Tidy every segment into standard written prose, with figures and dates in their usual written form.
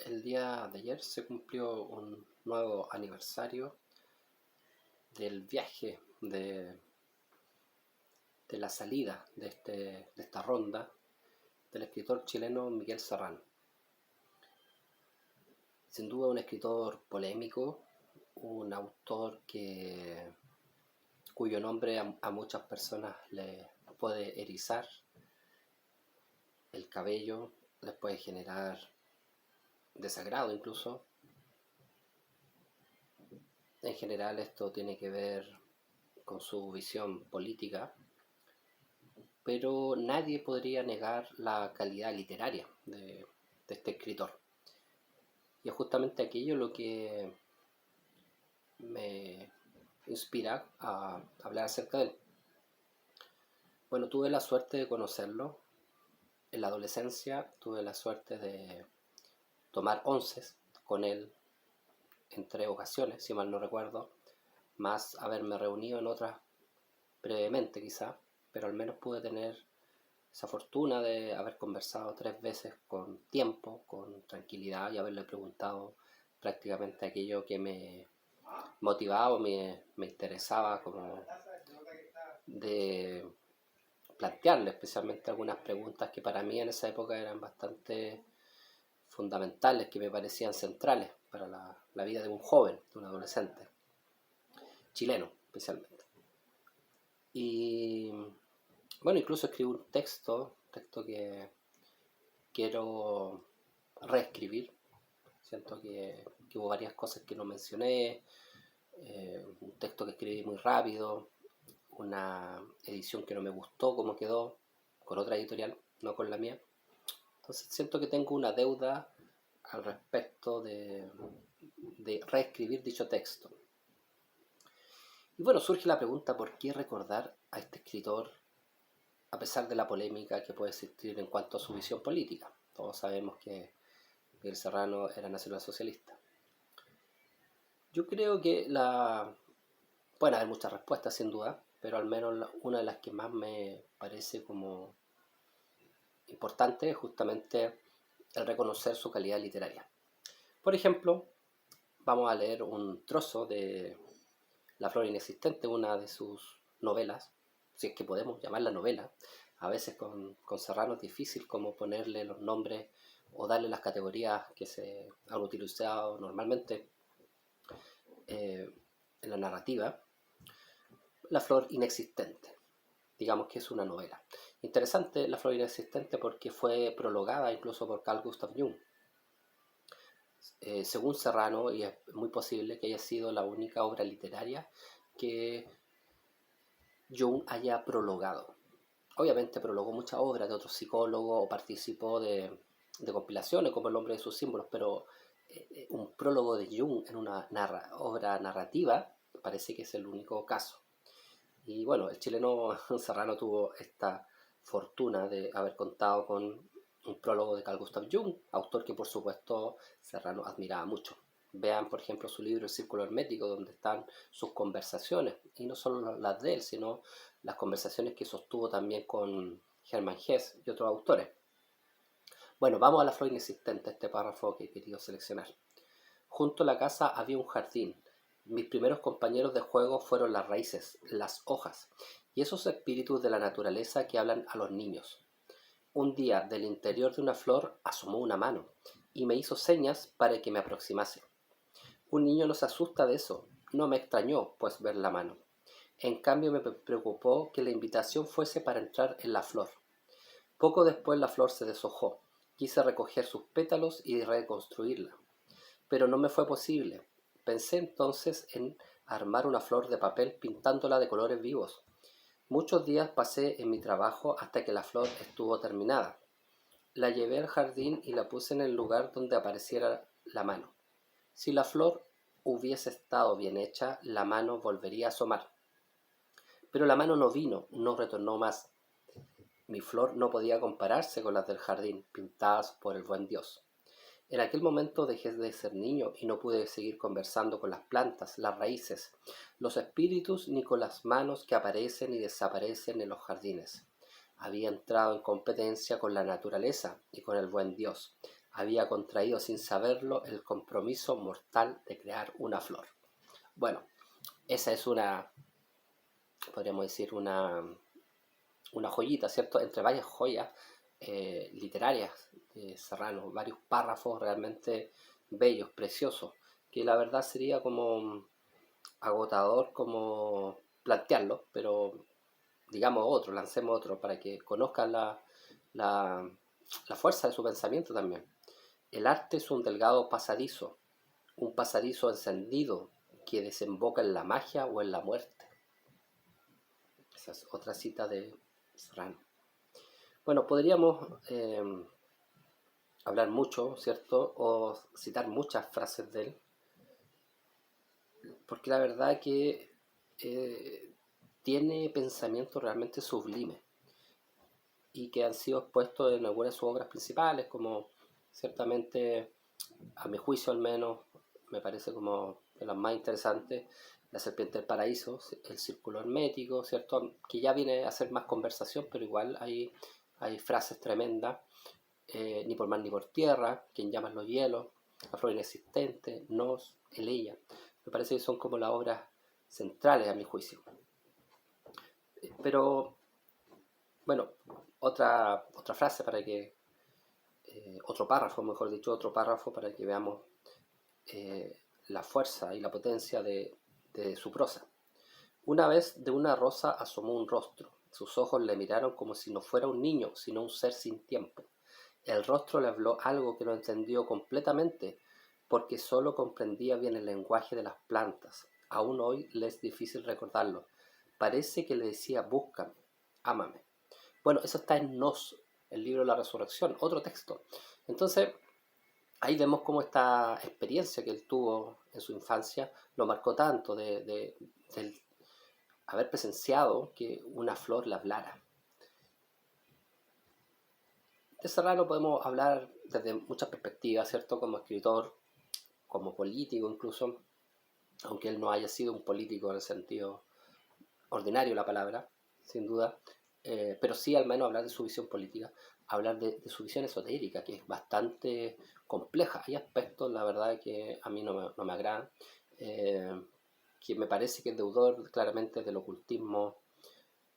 El día de ayer se cumplió un nuevo aniversario del viaje de la salida de esta ronda del escritor chileno Miguel Serrano. Sin duda un escritor polémico, un autor cuyo nombre a muchas personas le puede erizar el cabello, les puede generar desagrado incluso. En general esto tiene que ver con su visión política, pero nadie podría negar la calidad literaria de este escritor. Y es justamente aquello lo que me inspira a hablar acerca de él. Bueno, tuve la suerte de conocerlo en la adolescencia, tuve la suerte de tomar onces con él en 3 ocasiones, si mal no recuerdo, más haberme reunido en otras brevemente quizá, pero al menos pude tener esa fortuna de haber conversado 3 veces con tiempo, con tranquilidad y haberle preguntado prácticamente aquello que me motivaba o me interesaba, como de plantearle especialmente algunas preguntas que para mí en esa época eran bastante fundamentales, que me parecían centrales para la vida de un joven, de un adolescente, chileno especialmente. Y bueno, incluso escribí un texto que quiero reescribir. Siento que hubo varias cosas que no mencioné, un texto que escribí muy rápido, una edición que no me gustó como quedó, con otra editorial, no con la mía. Entonces siento que tengo una deuda al respecto de reescribir dicho texto. Y bueno, surge la pregunta, ¿por qué recordar a este escritor a pesar de la polémica que puede existir en cuanto a su visión política? Todos sabemos que Miguel Serrano era nacionalsocialista. Yo creo que pueden haber muchas respuestas sin duda, pero al menos una de las que más me parece como importante es justamente el reconocer su calidad literaria. Por ejemplo, vamos a leer un trozo de La flor inexistente, una de sus novelas, si es que podemos llamarla novela. A veces con Serrano es difícil como ponerle los nombres o darle las categorías que se han utilizado normalmente en la narrativa. La flor inexistente, digamos que es una novela. Interesante La flor inexistente porque fue prologada incluso por Carl Gustav Jung. Según Serrano, y es muy posible que haya sido la única obra literaria que Jung haya prologado. Obviamente prologó muchas obras de otros psicólogos o participó de compilaciones como El hombre de sus símbolos, pero un prólogo de Jung en una obra narrativa parece que es el único caso. Y bueno, el chileno Serrano tuvo esta fortuna de haber contado con un prólogo de Carl Gustav Jung, autor que por supuesto Serrano admiraba mucho. Vean, por ejemplo, su libro El Círculo Hermético, donde están sus conversaciones, y no solo las de él, sino las conversaciones que sostuvo también con Hermann Hesse y otros autores. Bueno, vamos a La flor inexistente, este párrafo que he querido seleccionar. Junto a la casa había un jardín. Mis primeros compañeros de juego fueron las raíces, las hojas, y esos espíritus de la naturaleza que hablan a los niños. Un día, del interior de una flor asomó una mano y me hizo señas para que me aproximase. Un niño no se asusta de eso. No me extrañó, pues, ver la mano. En cambio me preocupó que la invitación fuese para entrar en la flor. Poco después la flor se deshojó. Quise recoger sus pétalos y reconstruirla, pero no me fue posible. Pensé entonces en armar una flor de papel pintándola de colores vivos. Muchos días pasé en mi trabajo hasta que la flor estuvo terminada. La llevé al jardín y la puse en el lugar donde apareciera la mano. Si la flor hubiese estado bien hecha, la mano volvería a asomar. Pero la mano no vino, no retornó más. Mi flor no podía compararse con las del jardín, pintadas por el buen Dios. En aquel momento dejé de ser niño y no pude seguir conversando con las plantas, las raíces, los espíritus ni con las manos que aparecen y desaparecen en los jardines. Había entrado en competencia con la naturaleza y con el buen Dios. había contraído sin saberlo el compromiso mortal de crear una flor. Bueno, esa es podríamos decir, una joyita, ¿cierto? Entre varias joyas literarias de Serrano, varios párrafos realmente bellos, preciosos, que la verdad sería como agotador como plantearlo, pero digamos otro, lancemos otro para que conozcan la, la fuerza de su pensamiento también. El arte es un delgado pasadizo, un pasadizo encendido que desemboca en la magia o en la muerte. Esa es otra cita de Serrano. Bueno, podríamos hablar mucho, ¿cierto? O citar muchas frases de él, porque la verdad que tiene pensamientos realmente sublimes y que han sido expuestos en algunas de sus obras principales, como ciertamente, a mi juicio al menos, me parece como de las más interesantes, La serpiente del paraíso, El círculo hermético, ¿cierto? Que ya viene a ser más conversación, pero igual hay frases tremendas. Ni por mar ni por tierra, Quien llaman los hielos, La flor inexistente, Nos, El ella. Me parece que son como las obras centrales a mi juicio. Pero, bueno, otra frase para que, otro párrafo, mejor dicho, otro párrafo para que veamos la fuerza y la potencia de su prosa. Una vez de una rosa asomó un rostro. Sus ojos le miraron como si no fuera un niño, sino un ser sin tiempo. El rostro le habló algo que no entendió completamente, porque solo comprendía bien el lenguaje de las plantas. Aún hoy le es difícil recordarlo. Parece que le decía, búscame, ámame. Bueno, eso está en Nos, el libro de la resurrección, otro texto. Entonces, ahí vemos cómo esta experiencia que él tuvo en su infancia lo marcó tanto del haber presenciado que una flor le hablara. De Serrano podemos hablar desde muchas perspectivas, ¿cierto? Como escritor, como político incluso, aunque él no haya sido un político en el sentido ordinario de la palabra, sin duda, pero sí al menos hablar de su visión política, hablar de su visión esotérica, que es bastante compleja. Hay aspectos, la verdad, que a mí no me agradan, eh, que me parece que es deudor claramente del ocultismo,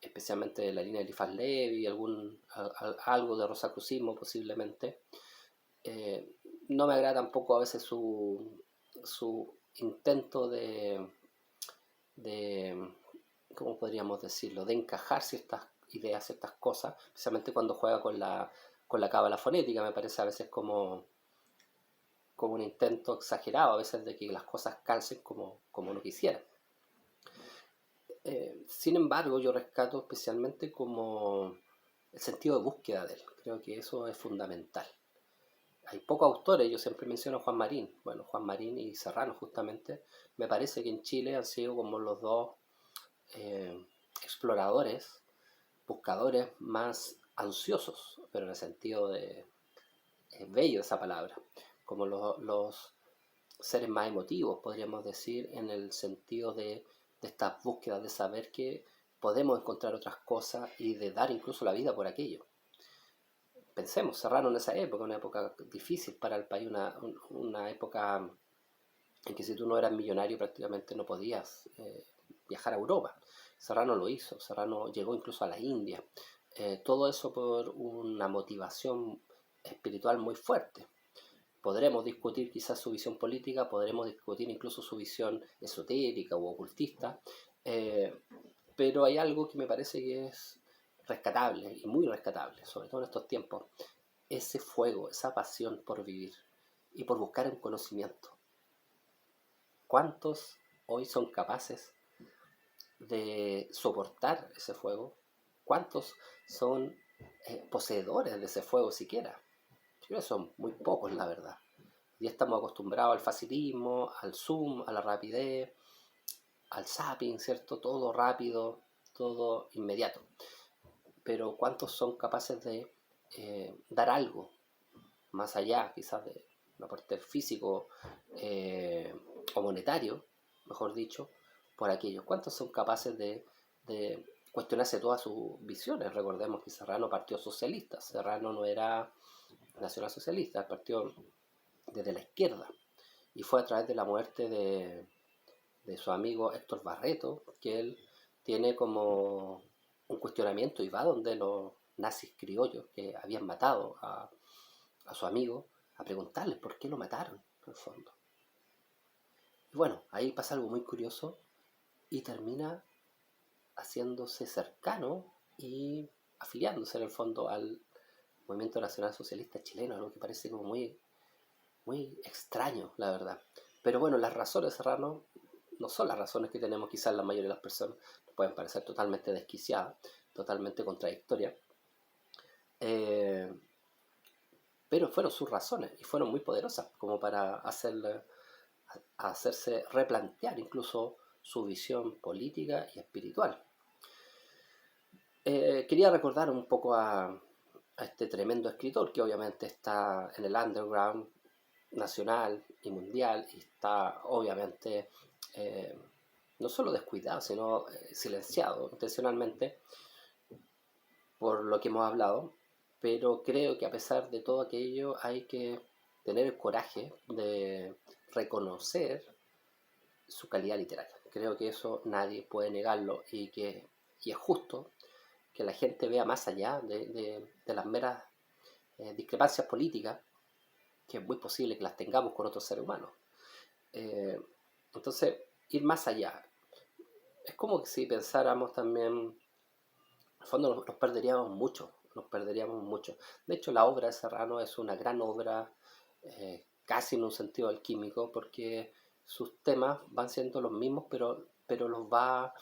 especialmente de la línea de Eliphas Levi, algo de rosacrucismo posiblemente. Eh, no me agrada tampoco a veces su intento de, ¿cómo podríamos decirlo?, de encajar ciertas ideas, ciertas cosas, especialmente cuando juega con la cábala fonética, me parece a veces como un intento exagerado a veces de que las cosas calcen como uno quisiera. Sin embargo, yo rescato especialmente como el sentido de búsqueda de él. Creo que eso es fundamental. Hay pocos autores, yo siempre menciono a Juan Marín. Bueno, Juan Marín y Serrano justamente. Me parece que en Chile han sido como los dos eh, exploradores, buscadores más ansiosos, pero en el sentido de, es bello esa palabra, como los seres más emotivos, podríamos decir, en el sentido de estas búsquedas de saber que podemos encontrar otras cosas y de dar incluso la vida por aquello. Pensemos, Serrano en esa época, una época difícil para el país, una época en que si tú no eras millonario prácticamente no podías viajar a Europa. Serrano lo hizo, Serrano llegó incluso a la India. Todo eso por una motivación espiritual muy fuerte. Podremos discutir quizás su visión política, podremos discutir incluso su visión esotérica o ocultista, eh, pero hay algo que me parece que es rescatable y muy rescatable, sobre todo en estos tiempos, ese fuego, esa pasión por vivir y por buscar un conocimiento. ¿Cuántos hoy son capaces de soportar ese fuego? ¿Cuántos son poseedores de ese fuego siquiera? Yo creo que son muy pocos, la verdad. Ya estamos acostumbrados al facilismo, al zoom, a la rapidez, al zapping, ¿cierto? Todo rápido, todo inmediato. Pero ¿cuántos son capaces de dar algo más allá, quizás de un aporte físico o monetario, mejor dicho, por aquello? ¿Cuántos son capaces de cuestionarse todas sus visiones? Recordemos que Serrano partió socialista. Serrano no era nacionalsocialista, partió desde la izquierda, y fue a través de la muerte de su amigo Héctor Barreto que él tiene como un cuestionamiento y va donde los nazis criollos que habían matado a su amigo a preguntarles por qué lo mataron, en el fondo. Y bueno, ahí pasa algo muy curioso y termina haciéndose cercano y afiliándose en el fondo al movimiento nacional socialista chileno, algo que parece como muy, muy extraño, la verdad. Pero bueno, las razones de Serrano no son las razones que tenemos quizás la mayoría de las personas, pueden parecer totalmente desquiciadas, totalmente contradictorias, eh, pero fueron sus razones y fueron muy poderosas como para hacerse replantear incluso su visión política y espiritual. Quería recordar un poco a este tremendo escritor que obviamente está en el underground nacional y mundial y está obviamente eh, no solo descuidado, sino silenciado intencionalmente por lo que hemos hablado, pero creo que a pesar de todo aquello hay que tener el coraje de reconocer su calidad literaria. Creo que eso nadie puede negarlo y es justo que la gente vea más allá de las meras discrepancias políticas, que es muy posible que las tengamos con otros seres humanos. Eh, entonces, ir más allá. Es como que si pensáramos también, en el fondo nos perderíamos mucho, nos perderíamos mucho. De hecho, la obra de Serrano es una gran obra, casi en un sentido alquímico, porque sus temas van siendo los mismos, pero los va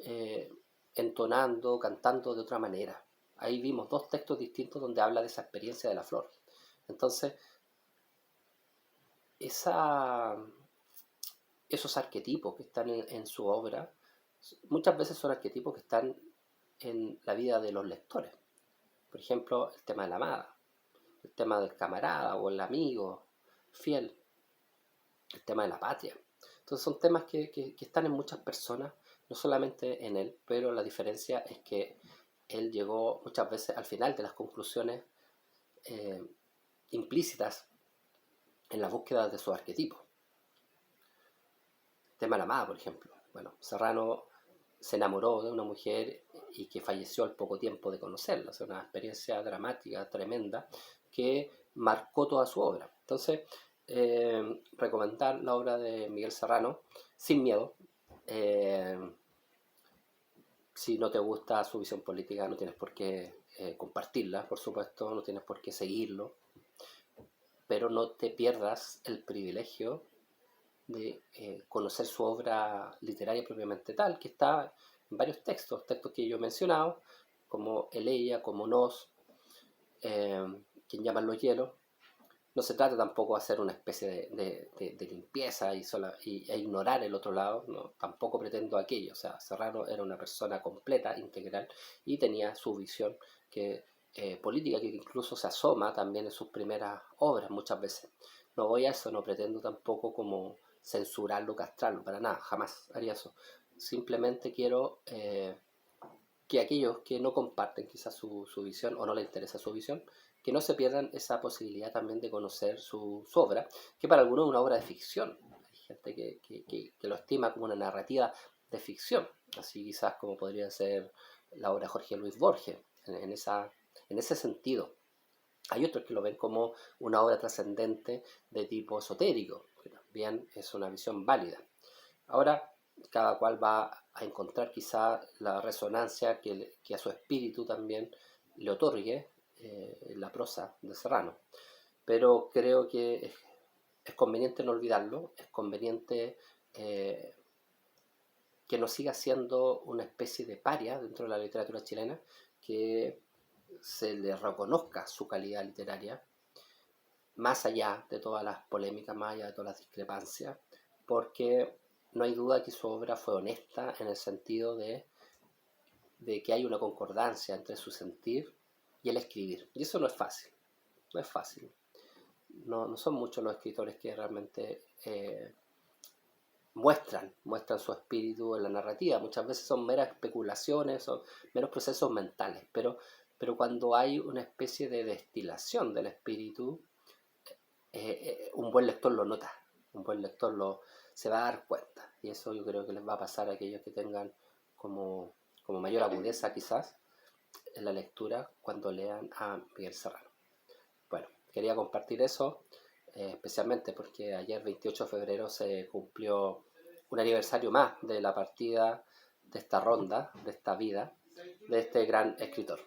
eh, entonando, cantando de otra manera. Ahí vimos dos textos distintos donde habla de esa experiencia de la flor. Entonces, esa, esos arquetipos que están en su obra, muchas veces son arquetipos que están en la vida de los lectores. Por ejemplo, el tema de la amada, el tema del camarada o el amigo fiel, el tema de la patria. Entonces son temas que están en muchas personas, no solamente en él, pero la diferencia es que él llegó muchas veces al final de las conclusiones eh, implícitas en la búsqueda de su arquetipo. El tema de la amada, por ejemplo. Bueno, Serrano se enamoró de una mujer y que falleció al poco tiempo de conocerla. O sea, una experiencia dramática, tremenda, que marcó toda su obra. Entonces, recomendar la obra de Miguel Serrano, Sin Miedo. Eh, si no te gusta su visión política, no tienes por qué compartirla, por supuesto, no tienes por qué seguirlo, pero no te pierdas el privilegio de conocer su obra literaria propiamente tal, que está en varios textos, textos que yo he mencionado, como Eleia, como Nos, eh, quien llaman los hielos. No se trata tampoco de hacer una especie de limpieza e ignorar el otro lado, no, tampoco pretendo aquello. O sea, Serrano era una persona completa, integral, y tenía su visión política que incluso se asoma también en sus primeras obras muchas veces. No voy a eso, no pretendo tampoco como censurarlo, castrarlo, para nada, jamás haría eso. Simplemente quiero que aquellos que no comparten quizás su visión o no les interesa su visión, que no se pierdan esa posibilidad también de conocer su obra, que para algunos es una obra de ficción. Hay gente que lo estima como una narrativa de ficción, así quizás como podría ser la obra de Jorge Luis Borges, en ese sentido. Hay otros que lo ven como una obra trascendente de tipo esotérico, que también es una visión válida. Ahora, cada cual va a encontrar quizá la resonancia que a su espíritu también le otorgue la prosa de Serrano. Pero creo que es conveniente no olvidarlo, es conveniente que no siga siendo una especie de paria dentro de la literatura chilena, que se le reconozca su calidad literaria, más allá de todas las polémicas, más allá de todas las discrepancias, porque no hay duda que su obra fue honesta en el sentido de que hay una concordancia entre su sentir y el escribir. Y eso no es fácil, no es fácil. No son muchos los escritores que realmente muestran su espíritu en la narrativa. Muchas veces son meras especulaciones, son meros procesos mentales, pero pero cuando hay una especie de destilación del espíritu, un buen lector lo nota, un buen lector se va a dar cuenta. Y eso yo creo que les va a pasar a aquellos que tengan como mayor agudeza quizás en la lectura cuando lean a Miguel Serrano. Bueno, quería compartir eso, especialmente porque ayer 28 de febrero se cumplió un aniversario más de la partida de esta ronda, de esta vida, de este gran escritor.